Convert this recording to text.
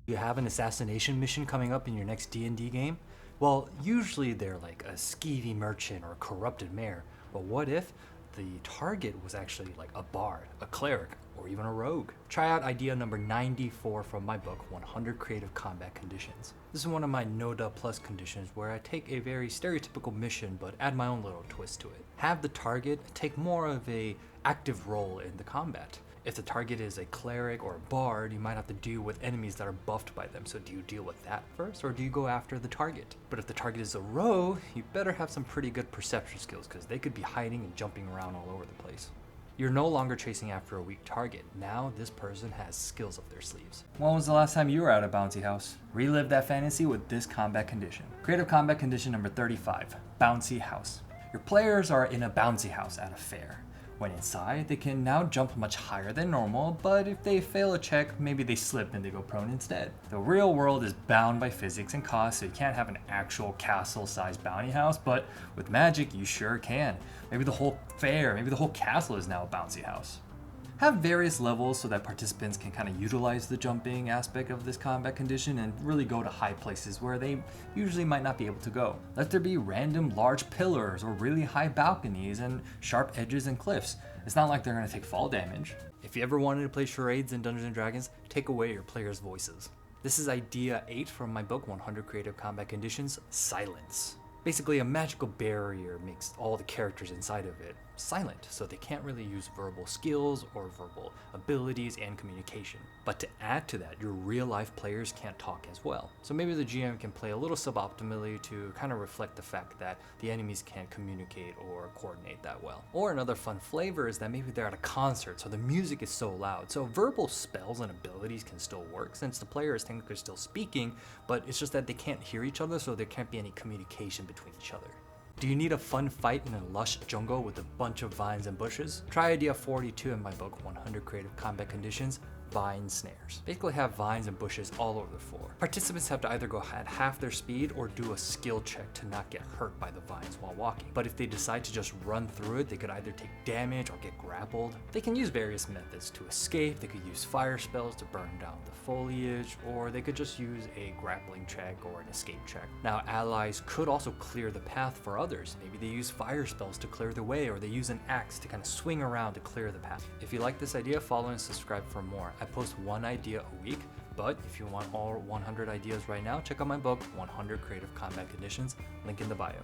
You have an assassination mission coming up in your next D&D game? Well, usually they're like a skeevy merchant or a corrupted mayor, but what if the target was actually like a bard, a cleric, or even a rogue? Try out idea number 94 from my book, 100 Creative Combat Conditions. This is one of my NODA Plus conditions where I take a very stereotypical mission but add my own little twist to it. Have the target take more of a active role in the combat. If the target is a cleric or a bard, you might have to deal with enemies that are buffed by them. So do you deal with that first, or do you go after the target? But if the target is a rogue, you better have some pretty good perception skills because they could be hiding and jumping around all over the place. You're no longer chasing after a weak target. Now this person has skills up their sleeves. When was the last time you were at a bouncy house? Relive that fantasy with this combat condition. Creative combat condition number 35, bouncy house. Your players are in a bouncy house at a fair. When inside, they can now jump much higher than normal, but if they fail a check, maybe they slip and they go prone instead. The real world is bound by physics and cost, so you can't have an actual castle-sized bounty house, but with magic, you sure can. Maybe the whole fair, maybe the whole castle is now a bouncy house. Have various levels so that participants can kind of utilize the jumping aspect of this combat condition and really go to high places where they usually might not be able to go. Let there be random large pillars or really high balconies and sharp edges and cliffs. It's not like they're going to take fall damage. If you ever wanted to play charades in Dungeons & Dragons, take away your players' voices. This is idea 8 from my book, 100 Creative Combat Conditions, Silence. Basically, a magical barrier makes all the characters inside of it silent, so they can't really use verbal skills or verbal abilities and communication. But to add to that, your real life players can't talk as well. So maybe the GM can play a little suboptimally to kind of reflect the fact that the enemies can't communicate or coordinate that well. Or another fun flavor is that maybe they're at a concert, so the music is so loud. So verbal spells and abilities can still work since the player is technically still speaking, but it's just that they can't hear each other, so there can't be any communication between each other. Do you need a fun fight in a lush jungle with a bunch of vines and bushes? Try idea 42 in my book, 100 Creative Combat Conditions, Vine Snares. Basically have vines and bushes all over the floor. Participants have to either go at half their speed or do a skill check to not get hurt by the vines while walking. But if they decide to just run through it, they could either take damage or get grappled. They can use various methods to escape. They could use fire spells to burn down the foliage, or they could just use a grappling check or an escape check. Now, allies could also clear the path for others. Maybe they use fire spells to clear the way, or they use an axe to kind of swing around to clear the path. If you like this idea, follow and subscribe for more. I post one idea a week, but if you want all 100 ideas right now, check out my book, 100 Creative Combat Conditions, link in the bio.